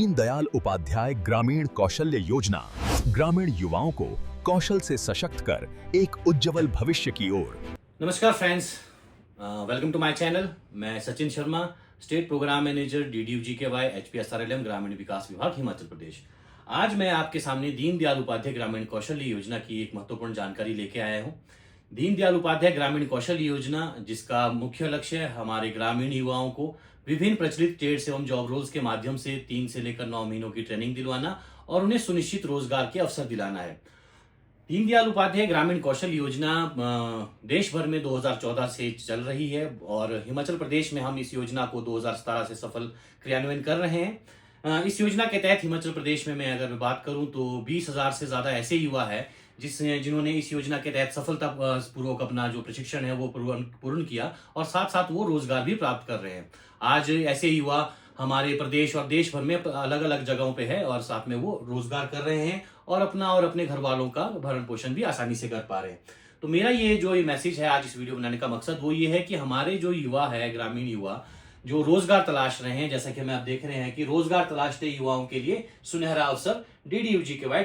दीनदयाल उपाध्याय ग्रामीण कौशल्य योजना ग्रामीण युवाओं को कौशल से सशक्त कर एक उज्जवल भविष्य की ओर। नमस्कार friends, welcome to my channel. मैं Sachin Sharma, state program manager DDU-GKY HPSRLM ग्रामीण विकास विभाग हिमाचल प्रदेश। आज मैं आपके सामने दीनदयाल उपाध्याय ग्रामीण कौशल्य योजना की एक महत्वपूर्ण जानकारी लेके आया हूँ। दीनदयाल उपाध्याय ग्रामीण कौशल्य योजना, जिसका मुख्य लक्ष्य हमारे ग्रामीण युवाओं को विभिन्न प्रचलित ट्रेड्स एवं जॉब रोल्स के माध्यम से 3 से लेकर 9 महीनों की ट्रेनिंग दिलवाना और उन्हें सुनिश्चित रोजगार के अवसर दिलाना है। दीनदयाल उपाध्याय ग्रामीण कौशल योजना देश भर में 2014 से चल रही है और हिमाचल प्रदेश में हम इस योजना को 2017 से सफल क्रियान्वयन कर रहे हैं। इस योजना के तहत हिमाचल प्रदेश में मैं अगर बात करूं तो 20,000 से ज्यादा ऐसे युवा है जिन्होंने इस योजना के तहत सफलता पूर्वक अपना जो प्रशिक्षण है वो पूर्ण किया और साथ साथ वो रोजगार भी प्राप्त कर रहे हैं। आज ऐसे युवा हमारे प्रदेश और देश भर में अलग अलग जगहों पे है और साथ में वो रोजगार कर रहे हैं और अपना और अपने घर वालों का भरण पोषण भी आसानी से कर पा रहे हैं। तो मेरा ये मैसेज है आज इस वीडियो बनाने का मकसद वो ये है कि हमारे जो युवा है, ग्रामीण युवा जो रोजगार तलाश रहे हैं, जैसा कि हम आप देख रहे हैं कि रोजगार तलाशते युवाओं के लिए सुनहरा अवसर DDU-GKY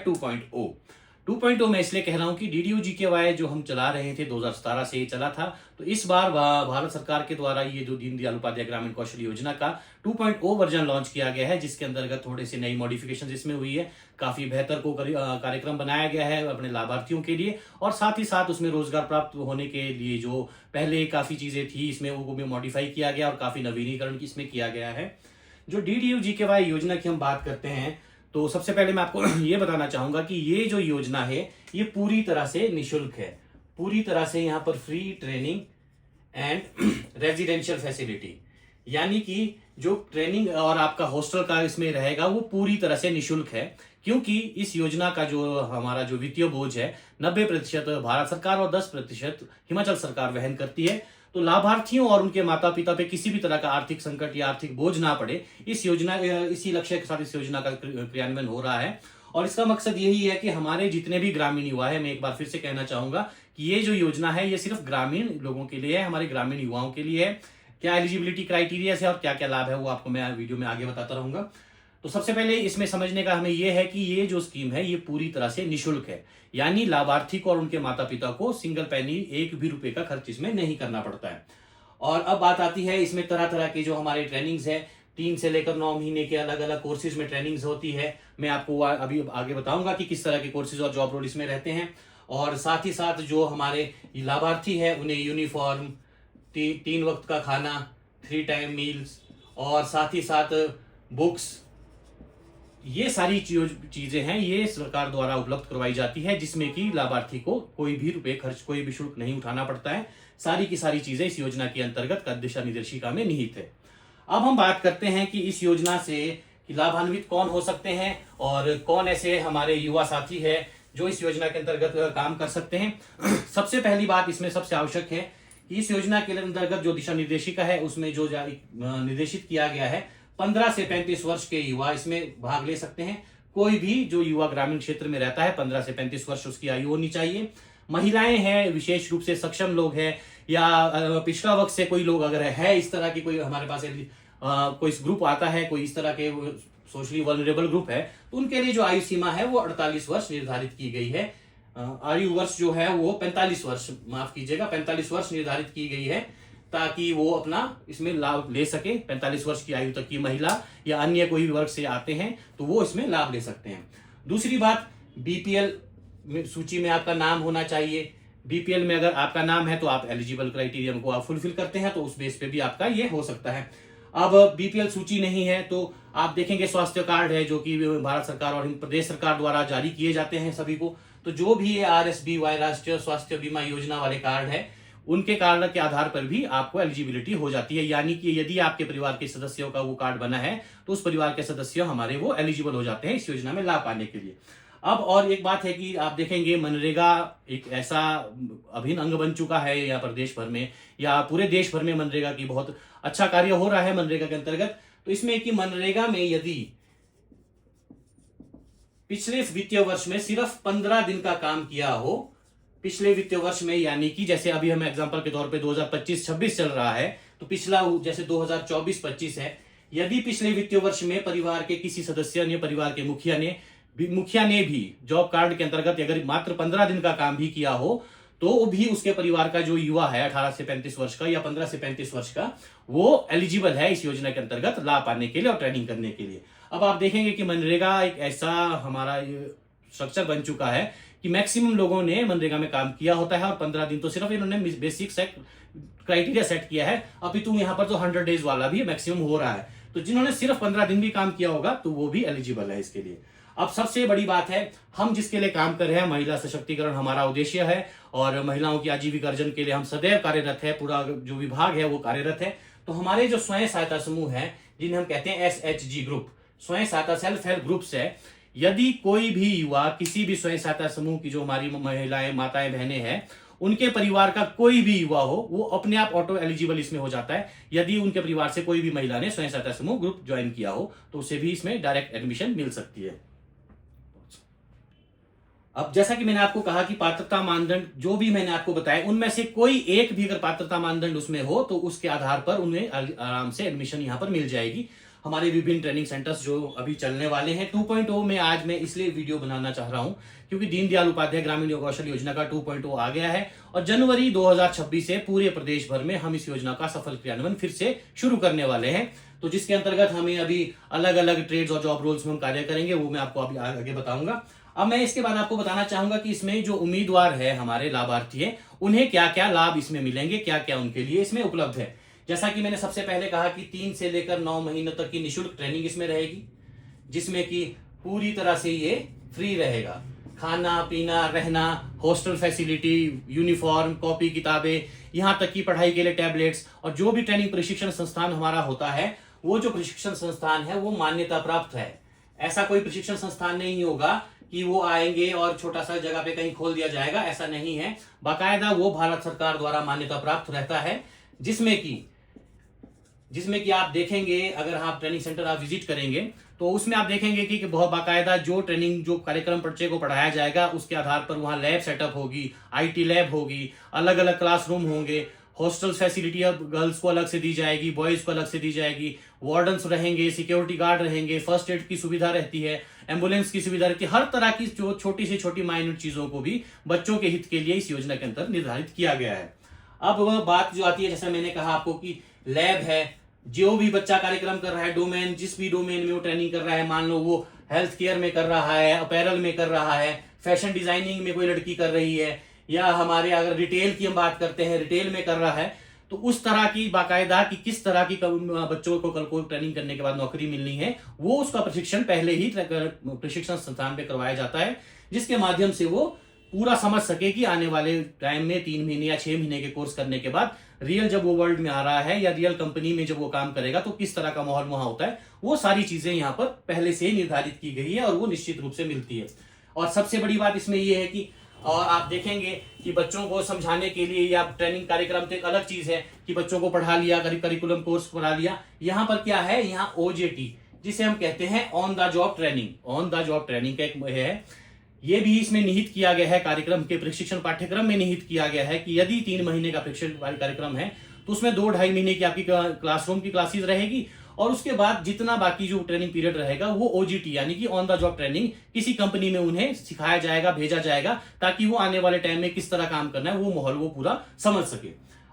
2.0 मैं इसलिए कह रहा हूं कि DDU-GKY जो हम चला रहे थे 2017 से ये चला था, तो इस बार भारत सरकार के द्वारा ये जो दीनदयाल उपाध्याय ग्रामीण कौशल योजना का 2.0 वर्जन लॉन्च किया गया है, जिसके अंतर्गत थोड़े से नई मॉडिफिकेशन इसमें हुई है। काफी बेहतर कार्यक्रम बनाया गया है अपने लाभार्थियों के लिए और साथ ही साथ उसमें रोजगार प्राप्त होने के लिए जो पहले काफी चीजें थी इसमें वो भी मॉडिफाई किया गया और काफी नवीनीकरण इसमें किया गया है। जो DDU-GKY योजना की हम बात करते हैं तो सबसे पहले मैं आपको ये बताना चाहूंगा कि ये जो योजना है ये पूरी तरह से निशुल्क है। पूरी तरह से यहाँ पर free training and residential facility, यानी कि जो ट्रेनिंग और आपका हॉस्टल का इसमें रहेगा वो पूरी तरह से निशुल्क है, क्योंकि इस योजना का जो हमारा जो वित्तीय बोझ है 90% भारत सरकार और 10% हिमाचल सरकार वहन करती है। तो लाभार्थियों और उनके माता पिता पे किसी भी तरह का आर्थिक संकट या आर्थिक बोझ ना पड़े, इसी लक्ष्य के साथ इस योजना का क्रियान्वयन हो रहा है। और इसका मकसद यही है कि हमारे जितने भी ग्रामीण युवा है, मैं एक बार फिर से कहना चाहूंगा कि ये जो योजना है ये सिर्फ ग्रामीण लोगों के लिए है, हमारे ग्रामीण युवाओं के लिए है। क्या एलिजिबिलिटी क्राइटेरिया है और क्या क्या लाभ है वो आपको मैं वीडियो में आगे बताता रहूंगा। तो सबसे पहले इसमें समझने का हमें यह है कि ये जो स्कीम है ये पूरी तरह से निशुल्क है, यानी लाभार्थी को और उनके माता पिता को सिंगल पैनी एक भी रुपए का खर्च इसमें नहीं करना पड़ता है। और अब बात आती है इसमें तरह तरह के जो हमारे ट्रेनिंग्स है, 3 से लेकर 9 महीने के अलग अलग कोर्सेज में ट्रेनिंग्स होती है। मैं आपको अभी आगे बताऊंगा कि किस तरह के कोर्सेज और जॉब रोल इसमें रहते हैं। और साथ ही साथ जो हमारे लाभार्थी है उन्हें यूनिफॉर्म, 3 वक्त का खाना, 3 टाइम मील्स और साथ ही साथ बुक्स, ये सारी चीजें हैं ये सरकार द्वारा उपलब्ध करवाई जाती है, जिसमें कि लाभार्थी को कोई भी रुपए खर्च, कोई भी शुल्क नहीं उठाना पड़ता है। सारी की सारी चीजें इस योजना के अंतर्गत दिशा निर्देशिका में निहित है। अब हम बात करते हैं कि इस योजना से लाभान्वित कौन हो सकते हैं और कौन ऐसे हमारे युवा साथी है जो इस योजना के अंतर्गत काम कर सकते हैं। सबसे पहली बात इसमें सबसे आवश्यक है कि इस योजना के अंतर्गत जो दिशा निर्देशिका है उसमें जो निर्देशित किया गया है 15 से 35 वर्ष के युवा इसमें भाग ले सकते हैं। कोई भी जो युवा ग्रामीण क्षेत्र में रहता है 15 से 35 वर्ष उसकी आयु होनी चाहिए। महिलाएं हैं, विशेष रूप से सक्षम लोग हैं या पिछड़ा वर्ग से कोई लोग अगर है इस तरह की कोई हमारे पास कोई ग्रुप आता है, कोई इस तरह के सोशली वल्नरेबल ग्रुप है, तो उनके लिए जो आयु सीमा है वो 48 वर्ष निर्धारित की गई है। आयु वर्ष जो है वो 45 वर्ष, माफ कीजिएगा 45 वर्ष निर्धारित की गई है, ताकि वो अपना इसमें लाभ ले सके। 45 वर्ष की आयु तक की महिला या अन्य कोई वर्ग से आते हैं तो वो इसमें लाभ ले सकते हैं। दूसरी बात, BPL सूची में आपका नाम होना चाहिए। BPL में अगर आपका नाम है तो आप एलिजिबल क्राइटेरियन को आप फुलफिल करते हैं तो उस बेस पे भी आपका ये हो सकता है। अब BPL सूची नहीं है तो आप देखेंगे स्वास्थ्य कार्ड है जो कि भारत सरकार और प्रदेश सरकार द्वारा जारी किए जाते हैं सभी को। तो जो भी ये RSBY राष्ट्रीय स्वास्थ्य बीमा योजना वाले कार्ड है उनके कार्ड के आधार पर भी आपको एलिजिबिलिटी हो जाती है, यानी कि यदि आपके परिवार के सदस्यों का वो कार्ड बना है तो उस परिवार के सदस्य हमारे वो एलिजिबल हो जाते हैं इस योजना में लाभ पाने के लिए। अब और एक बात है कि आप देखेंगे मनरेगा एक ऐसा अभिन्न अंग बन चुका है या प्रदेश भर में या पूरे देश भर में मनरेगा की बहुत अच्छा कार्य हो रहा है मनरेगा के अंतर्गत। तो इसमें कि मनरेगा में यदि पिछले वित्तीय वर्ष में सिर्फ 15 दिन का काम किया हो, पिछले वित्तीय वर्ष में, यानी कि जैसे अभी हम एग्जांपल के तौर पे 2025-26 चल रहा है तो पिछला जैसे 2024-25 है, यदि पिछले वित्तीय वर्ष में परिवार के किसी सदस्य ने, परिवार के मुखिया ने भी जॉब कार्ड के अंतर्गत अगर मात्र 15 दिन का काम भी किया हो, तो भी उसके परिवार का जो युवा है 18 से 35 वर्ष का या 15 से 35 वर्ष का, वो एलिजिबल है इस योजना के अंतर्गत लाभ पाने के लिए और ट्रेनिंग करने के लिए। अब आप देखेंगे कि मनरेगा एक ऐसा हमारा स्ट्रक्चर बन चुका है कि मैक्सिमम लोगों ने मनरेगा में काम किया होता है और 15 दिन तो सिर्फ इन्होंने बेसिक क्राइटेरिया सेट किया है। अभी तो यहाँ पर तो 100 डेज वाला भी मैक्सिमम हो रहा है, तो जिन्होंने सिर्फ 15 दिन भी काम किया होगा तो वो भी एलिजिबल है इसके लिए। अब सबसे बड़ी बात है, हम जिसके लिए काम कर रहे हैं, महिला सशक्तिकरण हमारा उद्देश्य है और महिलाओं की आजीविका अर्जन के लिए हम सदैव कार्यरत है, पूरा जो विभाग है वो कार्यरत है। तो हमारे जो स्वयं सहायता समूह है, जिन्हें हम कहते हैं SHG ग्रुप, स्वयं सहायता सेल्फ हेल्प ग्रुप्स है, यदि कोई भी युवा किसी भी स्वयं सहायता समूह की जो हमारी महिलाएं, माताएं, बहनें हैं, उनके परिवार का कोई भी युवा हो, वो अपने आप ऑटो एलिजिबल इसमें हो जाता है। यदि उनके परिवार से कोई भी महिला ने स्वयं सहायता समूह ग्रुप ज्वाइन किया हो तो उसे भी इसमें डायरेक्ट एडमिशन मिल सकती है। अब जैसा कि मैंने आपको कहा कि पात्रता मानदंड जो भी मैंने आपको बताया, उनमें से कोई एक भी अगर पात्रता मानदंड उसमें हो तो उसके आधार पर उन्हें आराम से एडमिशन यहां पर मिल जाएगी। हमारे विभिन्न ट्रेनिंग सेंटर्स जो अभी चलने वाले हैं 2.0 में, आज मैं इसलिए वीडियो बनाना चाह रहा हूं क्योंकि दीनदयाल उपाध्याय ग्रामीण कौशल योजना का 2.0 आ गया है और जनवरी 2026 से पूरे प्रदेश भर में हम इस योजना का सफल क्रियान्वयन फिर से शुरू करने वाले हैं। तो जिसके अंतर्गत हमें अभी अलग अलग ट्रेड्स और जॉब रोल्स में हम कार्य करेंगे, वो मैं आपको अभी आगे बताऊंगा। अब मैं इसके बाद आपको बताना चाहूंगा कि इसमें जो उम्मीदवार है, हमारे लाभार्थी है, उन्हें क्या क्या लाभ इसमें मिलेंगे, क्या क्या उनके लिए इसमें उपलब्ध है। जैसा कि मैंने सबसे पहले कहा कि 3 से लेकर 9 महीनों तक की निःशुल्क ट्रेनिंग इसमें रहेगी, जिसमें कि पूरी तरह से ये फ्री रहेगा। खाना पीना, रहना, हॉस्टल फैसिलिटी, यूनिफॉर्म, कॉपी, किताबें, यहाँ तक की पढ़ाई के लिए टैबलेट्स, और जो भी ट्रेनिंग प्रशिक्षण संस्थान हमारा होता है, वो जो प्रशिक्षण संस्थान है वो मान्यता प्राप्त है। ऐसा कोई प्रशिक्षण संस्थान नहीं होगा कि वो आएंगे और छोटा सा जगह पे कहीं खोल दिया जाएगा, ऐसा नहीं है। बाकायदा वो भारत सरकार द्वारा मान्यता प्राप्त रहता है, जिसमें कि आप देखेंगे, अगर आप ट्रेनिंग सेंटर आप विजिट करेंगे तो उसमें आप देखेंगे कि बहुत बाकायदा जो ट्रेनिंग, जो कार्यक्रम बच्चे को पढ़ाया जाएगा उसके आधार पर वहां लैब सेटअप होगी, IT लैब होगी, अलग अलग क्लासरूम होंगे, हॉस्टल फैसिलिटी अब गर्ल्स को अलग से दी जाएगी, बॉयज को अलग से दी जाएगी, वार्डन्स रहेंगे, सिक्योरिटी गार्ड रहेंगे, फर्स्ट एड की सुविधा रहती है, एम्बुलेंस की सुविधा रहती है। हर तरह की जो छोटी से छोटी माइन्यूट चीजों को भी बच्चों के हित के लिए इस योजना के अंतर्गत निर्धारित किया गया है। अब वह बात जो आती है, जैसा मैंने कहा आपको कि लैब है, जो भी बच्चा कार्यक्रम कर रहा है, डोमेन, जिस भी डोमेन में वो ट्रेनिंग कर रहा है, मान लो वो हेल्थ केयर में कर रहा है, अपैरल में कर रहा है, फैशन डिजाइनिंग में कोई लड़की कर रही है, या हमारे अगर रिटेल की हम बात करते हैं, रिटेल में कर रहा है, तो उस तरह की बाकायदा कि किस तरह की बच्चों को कल को ट्रेनिंग करने के बाद नौकरी मिलनी है, वो उसका प्रशिक्षण पहले ही प्रशिक्षण संस्थान पे करवाया जाता है, जिसके माध्यम से वो पूरा समझ सके कि आने वाले टाइम में 3 महीने या 6 महीने के कोर्स करने के बाद रियल जब वो वर्ल्ड में आ रहा है या रियल कंपनी में जब वो काम करेगा तो किस तरह का माहौल वहां होता है। वो सारी चीजें यहाँ पर पहले से ही निर्धारित की गई है और वो निश्चित रूप से मिलती है। और सबसे बड़ी बात इसमें ये है कि, और आप देखेंगे कि बच्चों को समझाने के लिए या ट्रेनिंग कार्यक्रम तो एक अलग चीज है कि बच्चों को पढ़ा लिया, करिकुलम कोर्स पढ़ा लिया। यहाँ पर क्या है, यहाँ OJT जिसे हम कहते हैं on the job training, on the job training का एक है, ये भी इसमें निहित किया गया है, कार्यक्रम के प्रशिक्षण पाठ्यक्रम में निहित किया गया है कि यदि 3 महीने का प्रशिक्षण कार्यक्रम है तो उसमें 2-2.5 महीने की आपकी क्लासरूम की क्लासेस रहेगी और उसके बाद जितना बाकी जो ट्रेनिंग पीरियड रहेगा वो OJT यानी कि ऑन द जॉब ट्रेनिंग किसी कंपनी में उन्हें सिखाया जाएगा, भेजा जाएगा, ताकि वो आने वाले टाइम में किस तरह काम करना है वो माहौल वो पूरा समझ सके।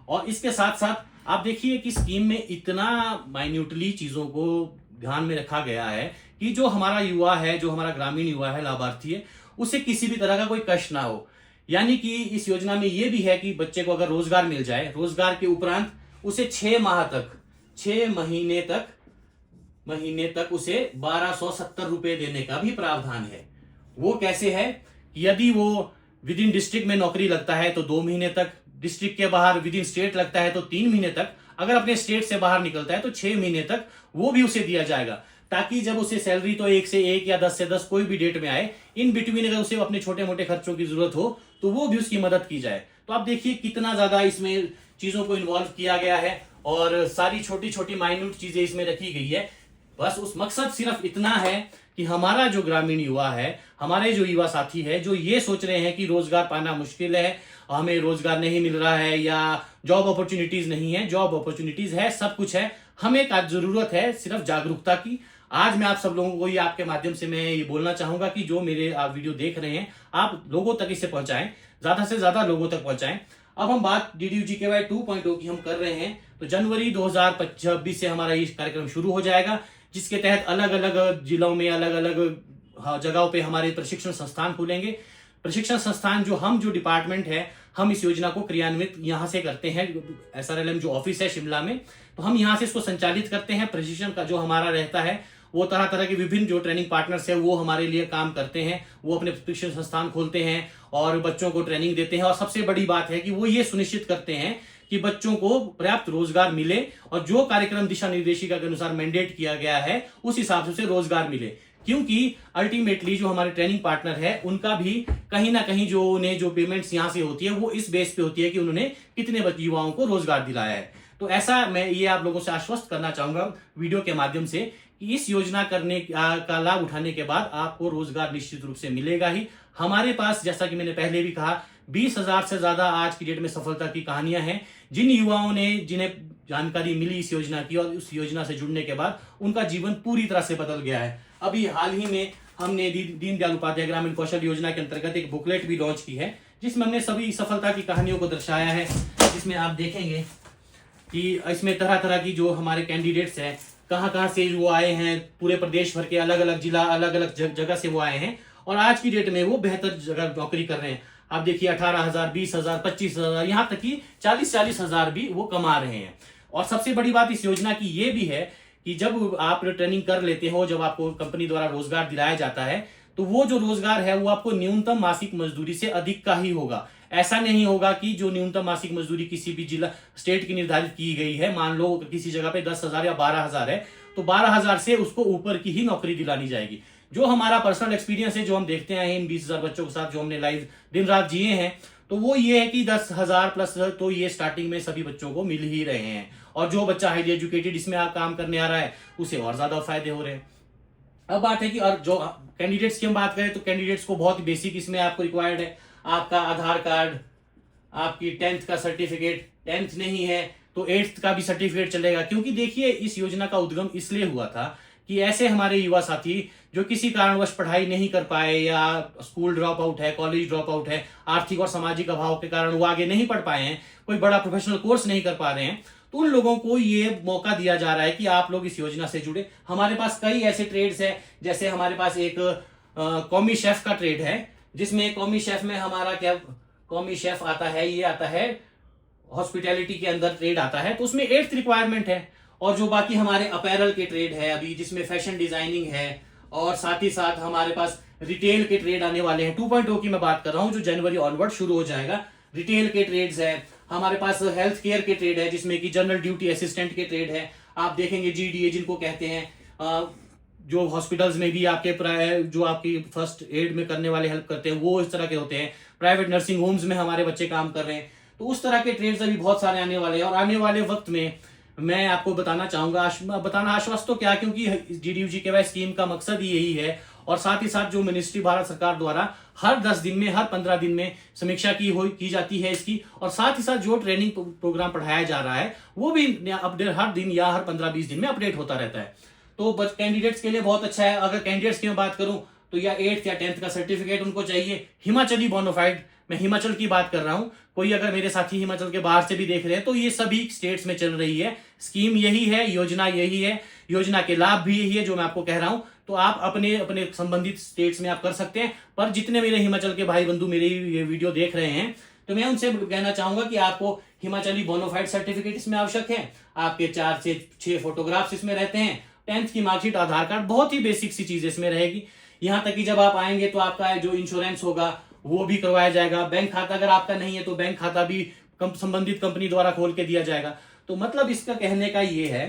और इसके साथ साथ आप देखिए कि स्कीम में इतना माइन्यूटली चीजों को ध्यान में रखा गया है कि जो हमारा युवा है, जो हमारा ग्रामीण युवा है, लाभार्थी है, उसे किसी भी तरह का कोई कष्ट ना हो। यानी कि इस योजना में यह भी है कि बच्चे को अगर रोजगार मिल जाए, रोजगार के उपरांत उसे 6 महीने तक उसे 1270 रुपए देने का भी प्रावधान है। वो कैसे है, यदि वो विद इन डिस्ट्रिक्ट में नौकरी लगता है तो 2 महीने तक, डिस्ट्रिक्ट के बाहर विद इन स्टेट लगता है तो 3 महीने तक, अगर अपने स्टेट से बाहर निकलता है तो 6 महीने तक वो भी उसे दिया जाएगा, ताकि जब उसे सैलरी तो 1 से 1 या 10 से 10 कोई भी डेट में आए, इन बिटवीन अगर उसे अपने छोटे मोटे खर्चों की जरूरत हो तो वो भी उसकी मदद की जाए। तो आप देखिए कितना ज्यादा इसमें चीजों को इन्वॉल्व किया गया है और सारी छोटी छोटी माइन्यूट चीजें इसमें रखी गई है। बस उस मकसद सिर्फ इतना है कि हमारा जो ग्रामीण युवा है, हमारे जो युवा साथी है, जो ये सोच रहे हैं कि रोजगार पाना मुश्किल है, हमें रोजगार नहीं मिल रहा है या जॉब अपॉर्चुनिटीज नहीं है, जॉब अपॉर्चुनिटीज है, सब कुछ है। हमें आज जरूरत है सिर्फ जागरूकता की। आज मैं आप सब लोगों को ये आपके माध्यम से मैं ये बोलना चाहूंगा कि जो मेरे आप वीडियो देख रहे हैं आप लोगों तक इसे पहुंचाएं, ज्यादा से ज्यादा लोगों तक पहुंचाएं। अब हम बात DDU-GKY 2.0 की हम कर रहे हैं, तो जनवरी 2026 से हमारा ये कार्यक्रम शुरू हो जाएगा, जिसके तहत अलग अलग जिलों में अलग अलग जगहों पे हमारे प्रशिक्षण संस्थान खुलेंगे। प्रशिक्षण संस्थान जो डिपार्टमेंट है, हम इस योजना को क्रियान्वित यहाँ से करते हैं। SRLM जो ऑफिस है शिमला में, तो हम यहाँ से इसको संचालित करते हैं। प्रशिक्षण का जो हमारा रहता है वो तरह तरह के विभिन्न जो ट्रेनिंग पार्टनर्स है वो हमारे लिए काम करते हैं, वो अपने प्रशिक्षण संस्थान खोलते हैं और बच्चों को ट्रेनिंग देते हैं। और सबसे बड़ी बात है कि वो ये सुनिश्चित करते हैं कि बच्चों को पर्याप्त रोजगार मिले और जो कार्यक्रम दिशा निर्देशिका के अनुसार मैंडेट किया गया है उस हिसाब से उसे रोजगार मिले। क्योंकि अल्टीमेटली जो हमारे ट्रेनिंग पार्टनर है उनका भी कहीं ना कहीं जो उन्हें जो पेमेंट्स यहाँ से होती है वो इस बेस पे होती है कि उन्होंने कितने युवाओं को रोजगार दिलाया है। तो ऐसा मैं ये आप लोगों से आश्वस्त करना चाहूंगा वीडियो के माध्यम से कि इस योजना करने का लाभ उठाने के बाद आपको रोजगार निश्चित रूप से मिलेगा ही। हमारे पास जैसा कि मैंने पहले भी कहा 20,000 से ज्यादा आज की डेट में सफलता की कहानियां हैं, जिन युवाओं ने जिन्हें जानकारी मिली इस योजना की और उस योजना से जुड़ने के बाद उनका जीवन पूरी तरह से बदल गया है। अभी हाल ही में हमने दीनदयाल उपाध्याय ग्रामीण कौशल योजना के अंतर्गत एक बुकलेट भी लॉन्च की है, जिसमें हमने सभी सफलता की कहानियों को दर्शाया है, जिसमें आप देखेंगे कि इसमें तरह तरह की जो हमारे कैंडिडेट्स हैं कहाँ से वो आए हैं, पूरे प्रदेश भर के अलग अलग जिला अलग अलग जगह से वो आए हैं और आज की डेट में वो बेहतर जगह नौकरी कर रहे हैं। आप देखिए 18,000, 20,000, 25,000, यहाँ तक कि 40,000 भी वो कमा रहे हैं। और सबसे बड़ी बात इस योजना की ये भी है कि जब आप ट्रेनिंग कर लेते हो, जब आपको कंपनी द्वारा रोजगार दिलाया जाता है, तो वो जो रोजगार है वो आपको न्यूनतम मासिक मजदूरी से अधिक का ही होगा। ऐसा नहीं होगा कि जो न्यूनतम मासिक मजदूरी किसी भी जिला स्टेट की निर्धारित की गई है, मान लो किसी जगह पे 10,000 या 12,000 है, तो 12,000 से उसको ऊपर की ही नौकरी दिलानी जाएगी। जो हमारा पर्सनल एक्सपीरियंस है, जो हम देखते हैं इन 20,000 बच्चों के साथ जो हमने लाइव दिन रात जिए हैं, तो वो ये है कि 10,000 प्लस तो ये स्टार्टिंग में सभी बच्चों को मिल ही रहे हैं। और जो बच्चा हाईली एजुकेटेड इसमें आप काम करने आ रहा है उसे और ज्यादा फायदे हो रहे हैं। अब बात है कि और जो कैंडिडेट्स की हम बात करें तो कैंडिडेट्स को बहुत बेसिक इसमें आपको रिक्वायर्ड है, आपका आधार कार्ड, आपकी 10th का सर्टिफिकेट, 10th नहीं है तो 8th का भी सर्टिफिकेट चलेगा। क्योंकि देखिए इस योजना का उद्गम इसलिए हुआ था कि ऐसे हमारे युवा साथी जो किसी कारणवश पढ़ाई नहीं कर पाए या स्कूल ड्रॉप आउट है, कॉलेज ड्रॉप आउट है, आर्थिक और सामाजिक अभाव के कारण वो आगे नहीं पढ़ पाए हैं, कोई बड़ा प्रोफेशनल कोर्स नहीं कर पा रहे हैं, तो उन लोगों को ये मौका दिया जा रहा है कि आप लोग इस योजना से जुड़े। हमारे पास कई ऐसे ट्रेड्स हैं, जैसे हमारे पास एक कौमी शेफ का ट्रेड है, जिसमें कौमी शेफ में हमारा क्या कौमी शेफ आता है, ये आता है हॉस्पिटैलिटी के अंदर ट्रेड आता है, तो उसमें 8th रिक्वायरमेंट है। और जो बाकी हमारे अपैरल के ट्रेड है अभी, जिसमें फैशन डिजाइनिंग है और साथ ही साथ हमारे पास रिटेल के ट्रेड आने वाले हैं। 2.0 की मैं बात कर रहा हूं, जो जनवरी ऑनवर्ड शुरू हो जाएगा। रिटेल के ट्रेड्स है, हमारे पास हेल्थ केयर के ट्रेड है, जिसमें कि जनरल ड्यूटी असिस्टेंट के ट्रेड है। आप देखेंगे GDA जिनको कहते हैं, जो हॉस्पिटल्स में भी आपके जो आपकी फर्स्ट एड में करने वाले हेल्प करते हैं वो इस तरह के होते हैं। प्राइवेट नर्सिंग होम्स में हमारे बच्चे काम कर रहे हैं, तो उस तरह के ट्रेड्स अभी बहुत सारे आने वाले हैं। और आने वाले वक्त में मैं आपको बताना चाहूंगा, बताना आश्वस्त तो क्या, क्योंकि DDU-GKY स्कीम का मकसद ही यही है। और साथ ही साथ जो मिनिस्ट्री भारत सरकार द्वारा हर 10 दिन में, हर 15 दिन में समीक्षा की जाती है इसकी, और साथ ही साथ जो ट्रेनिंग प्रोग्राम पढ़ाया जा रहा है वो भी अपडेट हर दिन या हर 15-20 दिन में अपडेट होता रहता है। तो कैंडिडेट्स के लिए बहुत अच्छा है। अगर कैंडिडेट्स की मैं बात करूं तो या 8th या 10th का सर्टिफिकेट उनको चाहिए, हिमाचली बोनाफाइड, मैं हिमाचल की बात कर रहा हूं, कोई अगर मेरे साथी हिमाचल के बाहर से भी देख रहे हैं तो ये सभी स्टेट्स में चल रही है। स्कीम यही है, योजना यही है, योजना के लाभ भी यही है जो मैं आपको कह रहा हूं। तो आप अपने अपने संबंधित स्टेट्स में आप कर सकते हैं। पर जितने मेरे हिमाचल के भाई बंधु मेरे ये वीडियो देख रहे हैं, तो मैं उनसे कहना चाहूंगा कि आपको हिमाचली बोनाफाइड सर्टिफिकेट इसमें आवश्यक है, आपके 4 से 6 फोटोग्राफ्स इसमें रहते हैं, 10th की मार्कशीट, आधार कार्ड, बहुत ही बेसिक सी चीज इसमें रहेगी। यहाँ तक कि जब आप आएंगे तो आपका जो इंश्योरेंस होगा वो भी करवाया जाएगा। बैंक खाता अगर आपका नहीं है तो बैंक खाता भी संबंधित कंपनी द्वारा खोल के दिया जाएगा। तो मतलब इसका कहने का ये है,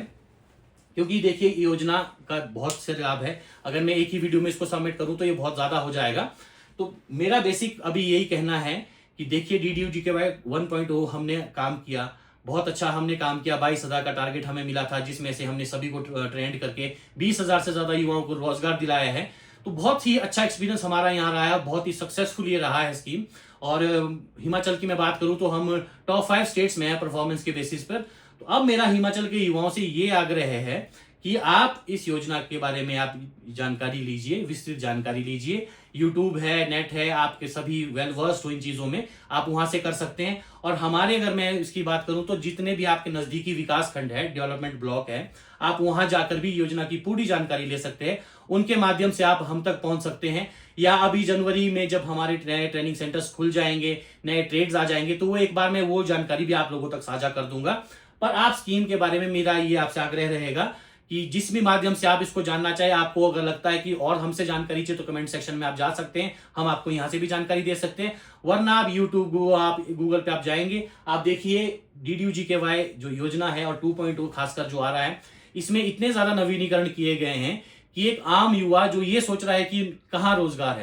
क्योंकि देखिए योजना का बहुत से लाभ है, अगर मैं एक ही वीडियो में इसको सबमिट करूं तो ये बहुत ज्यादा हो जाएगा। तो मेरा बेसिक अभी यही कहना है कि देखिए DDU-GKY 1.0 हमने काम किया, बहुत अच्छा हमने काम किया। 22,000 का टारगेट हमें मिला था, जिसमें से हमने सभी को ट्रेंड करके 20,000 से ज्यादा युवाओं को रोजगार दिलाया है। तो बहुत ही अच्छा एक्सपीरियंस हमारा यहाँ रहा है, बहुत ही सक्सेसफुल ये रहा है स्कीम। और हिमाचल की मैं बात करूं तो हम टॉप 5 स्टेट्स में है परफॉर्मेंस के बेसिस पर। तो तो अब मेरा हिमाचल के युवाओं से ये आग्रह है कि आप इस योजना के बारे में आप जानकारी लीजिए, विस्तृत जानकारी लीजिए। यूट्यूब है, नेट है, आपके सभी वेल वर्स्ड हो इन चीजों में, आप वहां से कर सकते हैं। और हमारे, अगर मैं इसकी बात करूं तो जितने भी आपके नजदीकी विकास खंड है, डेवलपमेंट ब्लॉक है, आप वहां जाकर भी योजना की पूरी जानकारी ले सकते हैं। उनके माध्यम से आप हम तक पहुंच सकते हैं। या अभी जनवरी में जब हमारे नए ट्रेनिंग सेंटर्स खुल जाएंगे, नए ट्रेड्स आ जाएंगे, तो वो एक बार मैं वो जानकारी भी आप लोगों तक साझा कर दूंगा। पर आप स्कीम के बारे में मेरा ये आपसे आग्रह रहेगा कि जिस भी माध्यम से आप इसको जानना चाहे, आपको अगर लगता है कि और हमसे जानकारी चाहिए तो कमेंट सेक्शन में आप जा सकते हैं, हम आपको यहां से भी जानकारी दे सकते हैं। वरना आप यूट्यूब, आप गूगल पे आप जाएंगे, आप देखिए DDU-GKY जो योजना है और 2.0 खासकर जो आ रहा है, इसमें इतने ज्यादा नवीनीकरण किए गए हैं कि एक आम युवा जो ये सोच रहा है कि कहां रोजगार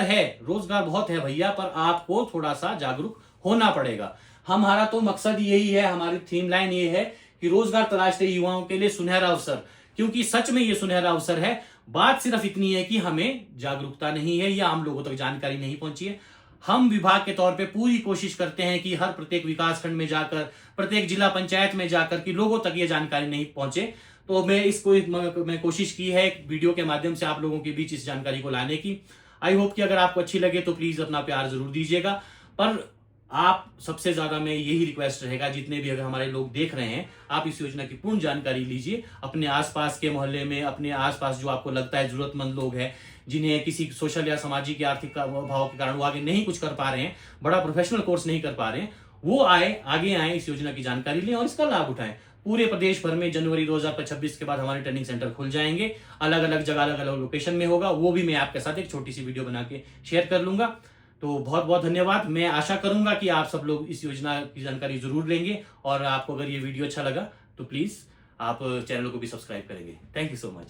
है, रोजगार बहुत है भैया, पर आपको थोड़ा सा जागरूक होना पड़ेगा। हमारा तो मकसद यही है, हमारी थीम लाइन ये है कि रोजगार तलाशते युवाओं के लिए सुनहरा अवसर, क्योंकि सच में ये सुनहरा अवसर है। बात सिर्फ इतनी है कि हमें जागरूकता नहीं है या आम लोगों तक जानकारी नहीं पहुंची है। हम विभाग के तौर पे पूरी कोशिश करते हैं कि हर प्रत्येक विकासखंड में जाकर, प्रत्येक जिला पंचायत में जाकर कि लोगों तक ये जानकारी नहीं पहुंचे। तो मैं कोशिश की है वीडियो के माध्यम से आप लोगों के बीच इस जानकारी को लाने की। आई होप कि अगर आपको अच्छी लगे तो प्लीज अपना प्यार जरूर दीजिएगा। पर आप सबसे ज्यादा में यही रिक्वेस्ट रहेगा, जितने भी अगर हमारे लोग देख रहे हैं, आप इस योजना की पूर्ण जानकारी लीजिए। अपने आसपास के मोहल्ले में, अपने आसपास जो आपको लगता है जरूरतमंद लोग हैं, जिन्हें किसी सोशल या सामाजिक या आर्थिक अभाव के कारण वो आगे नहीं कुछ कर पा रहे हैं, बड़ा प्रोफेशनल कोर्स नहीं कर पा रहे हैं, वो आगे आए, इस योजना की जानकारी लें और इसका लाभ उठाएं। पूरे प्रदेश भर में जनवरी 2026 के बाद हमारे ट्रेनिंग सेंटर खुल जाएंगे। अलग अलग जगह, अलग अलग लोकेशन में होगा, वो भी मैं आपके साथ एक छोटी सी वीडियो बना के शेयर कर लूंगा। तो बहुत बहुत धन्यवाद। मैं आशा करूंगा कि आप सब लोग इस योजना की जानकारी जरूर लेंगे, और आपको अगर ये वीडियो अच्छा लगा तो प्लीज आप चैनल को भी सब्सक्राइब करेंगे। Thank you so much.